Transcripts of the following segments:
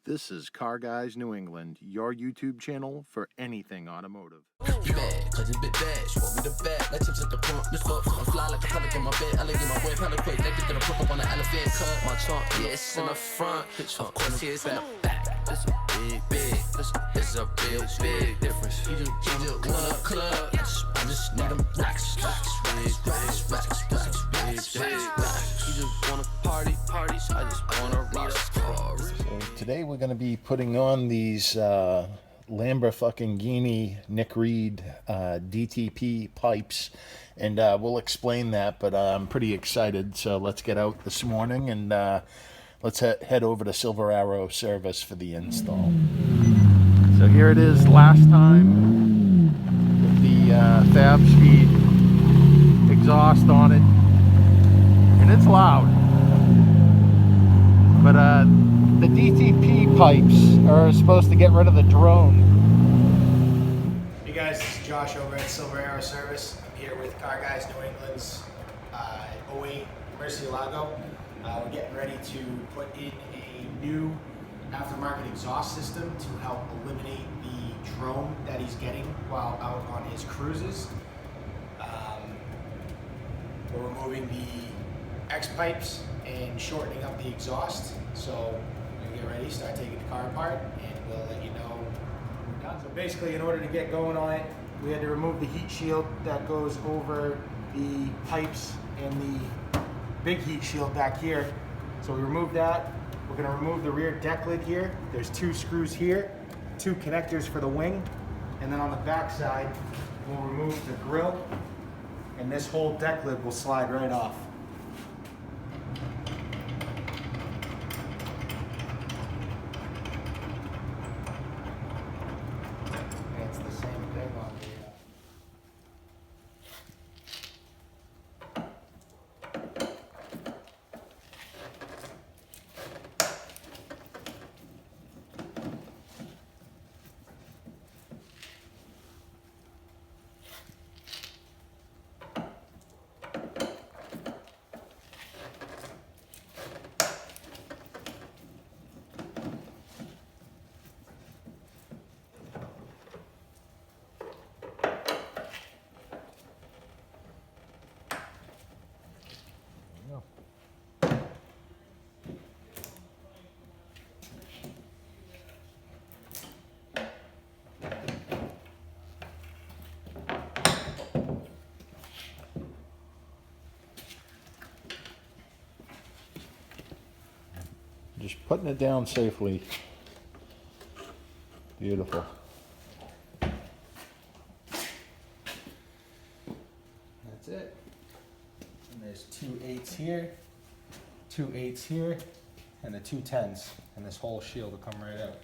This is Car Guys New England, your YouTube channel for anything automotive. You bad, cause it's bit bad. She want me the bag, like chips at the front. This fuck, I'm fly like a pelic in my bed. I like get my way, hella quick. They get gonna put up on the elephant cut. My trunk, yeah, it's in the front. Of course, it's in the back. This a big, this a real big difference. You just want a club. I just need them racks. You just wanna party, so I just wanna rock. So today we're going to be putting on these Lamborghini Reid DTP pipes, and we'll explain that, but I'm pretty excited. So let's get out this morning and let's head over to Silver Arrow Service for the install. So here it is last time with the Fab Speed exhaust on it, and it's loud, but the DTP pipes are supposed to get rid of the drone. Hey guys, this is Josh over at Silver Arrow Service. I'm here with Car Guys New England's 08 Murcielago. We're getting ready to put in a new aftermarket exhaust system to help eliminate the drone that he's getting while out on his cruises. We're removing the X pipes and shortening up the exhaust. So when we get ready, start taking the car apart, and we'll let you know when we're done. So basically, in order to get going on it, we had to remove the heat shield that goes over the pipes and the big heat shield back here. So we removed that. We're going to remove the rear deck lid here. There's 2 screws here, 2 connectors for the wing, and then on the back side, we'll remove the grille, and this whole deck lid will slide right off. It's the same thing on the Just putting it down safely. Beautiful. That's it. And there's 2 8s here, 2 8s here, and the 2 10s. And this whole shield will come right out.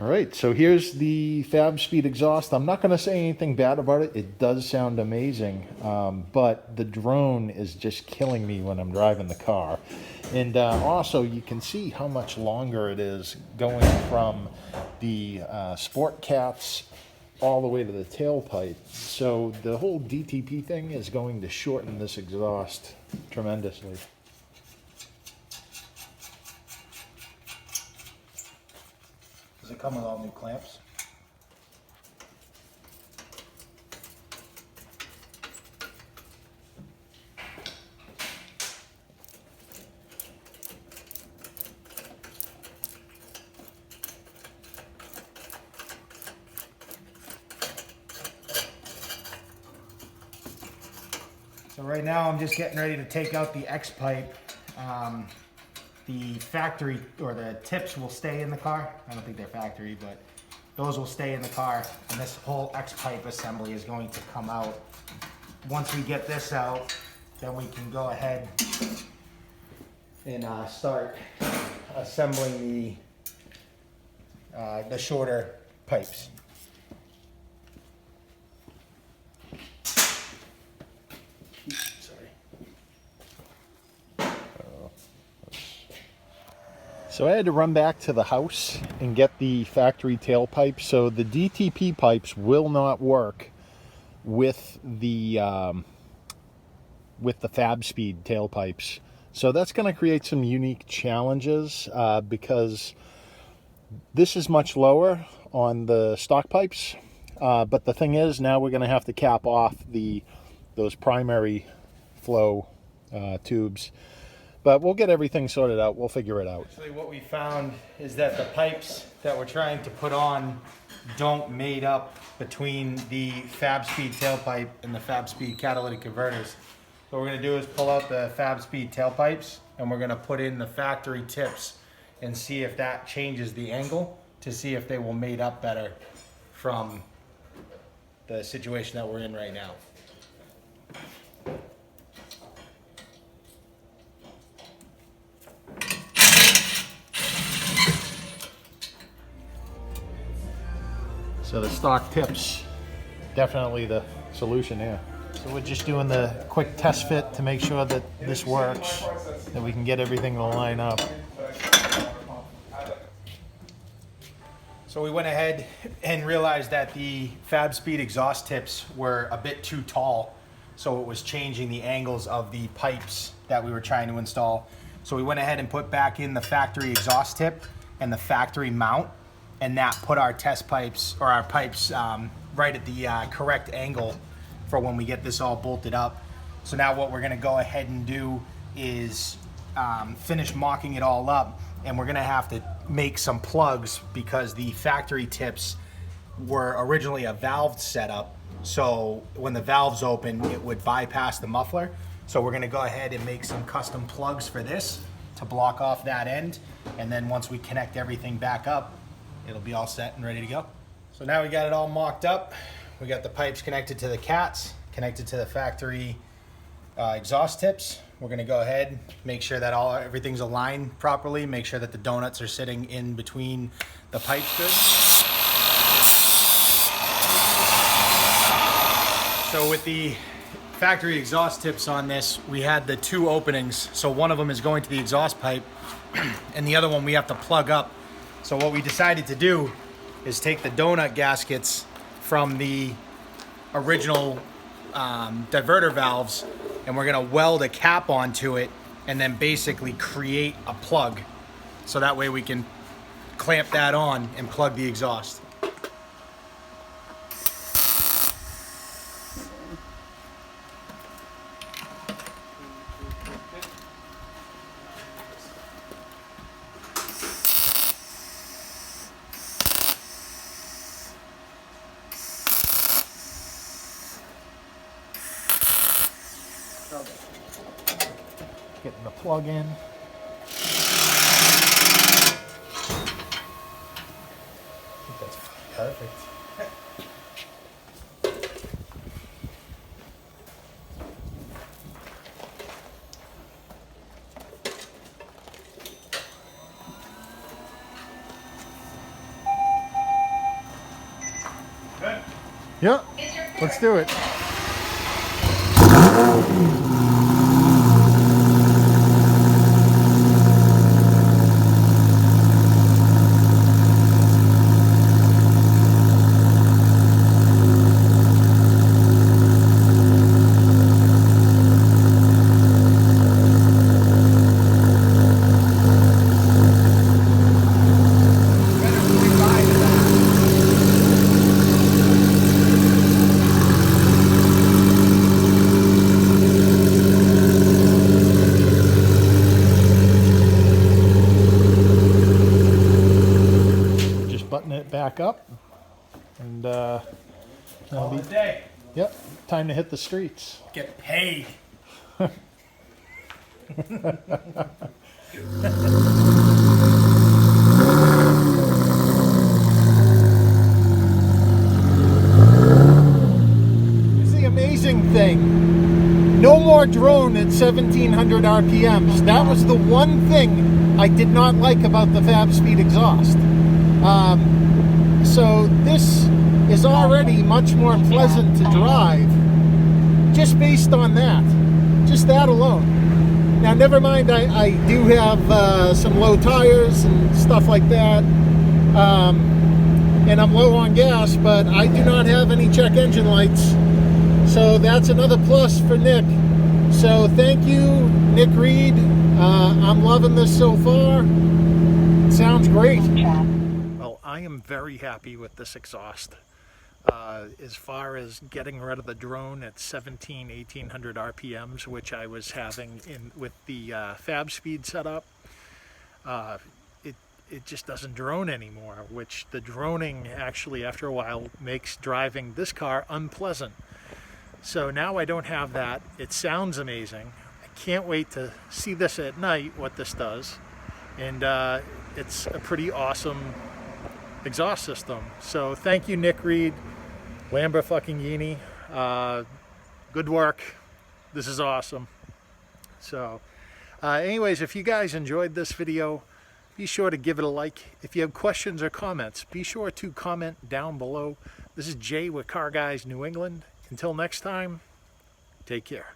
All right, so here's the Fab Speed exhaust. I'm not going to say anything bad about it. It does sound amazing, but the drone is just killing me when I'm driving the car. And also, you can see how much longer it is going from the sport caps all the way to the tailpipe. So the whole DTP thing is going to shorten this exhaust tremendously. Does it come with all new clamps? So right now I'm just getting ready to take out the X pipe. The factory, or the tips will stay in the car. I don't think they're factory, but those will stay in the car. And this whole X pipe assembly is going to come out. Once we get this out, then we can go ahead and start assembling the shorter pipes. So I had to run back to the house and get the factory tailpipe. So the DTP pipes will not work with the Fab Speed tailpipes. So that's going to create some unique challenges because this is much lower on the stock pipes. But the thing is, now we're going to have to cap off those primary flow tubes. But we'll get everything sorted out. We'll figure it out. Actually, what we found is that the pipes that we're trying to put on don't mate up between the Fab Speed tailpipe and the Fab Speed catalytic converters. So what we're going to do is pull out the Fab Speed tailpipes and we're going to put in the factory tips and see if that changes the angle to see if they will mate up better from the situation that we're in right now. So the stock tips, definitely the solution here. So we're just doing the quick test fit to make sure that this works, that we can get everything to line up. So we went ahead and realized that the Fab Speed exhaust tips were a bit too tall, so it was changing the angles of the pipes that we were trying to install. So we went ahead and put back in the factory exhaust tip and the factory mount, and that put our test pipes, or our pipes, right at the correct angle for when we get this all bolted up. So now what we're gonna go ahead and do is finish mocking it all up, and we're gonna have to make some plugs because the factory tips were originally a valve setup. So when the valves open, it would bypass the muffler. So we're gonna go ahead and make some custom plugs for this to block off that end. And then once we connect everything back up, it'll be all set and ready to go. So now we got it all mocked up. We got the pipes connected to the cats, connected to the factory exhaust tips. We're gonna go ahead, make sure that everything's aligned properly, make sure that the donuts are sitting in between the pipes good. So with the factory exhaust tips on this, we had the two openings. So one of them is going to the exhaust pipe and the other one we have to plug up. So what we decided to do is take the donut gaskets from the original diverter valves, and we're gonna weld a cap onto it and then basically create a plug. So that way we can clamp that on and plug the exhaust. Getting the plug in. I think that's perfect. Good. Yeah, let's do it. Back up, and All the day. yep, time to hit the streets. Get paid. Here's the amazing thing. No more drone at 1700 RPMs. That was the one thing I did not like about the Fab Speed exhaust. So this is already much more pleasant to drive just based on that. Just that alone. Now, never mind, I do have some low tires and stuff like that. And I'm low on gas, but I do not have any check engine lights. So that's another plus for Nick. So thank you, Nick Reid. I'm loving this so far. It sounds great. Well, I am very happy with this exhaust. As far as getting rid of the drone at 1800 RPMs, which I was having with the Fab Speed setup, it just doesn't drone anymore, which the droning actually after a while makes driving this car unpleasant. So now I don't have that. It sounds amazing. I can't wait to see this at night, what this does. And it's a pretty awesome exhaust system. So thank you, Nick Reid, Lamborghini. Good work. This is awesome. So anyways, if you guys enjoyed this video, be sure to give it a like. If you have questions or comments, be sure to comment down below. This is Jay with Car Guys New England. Until next time, take care.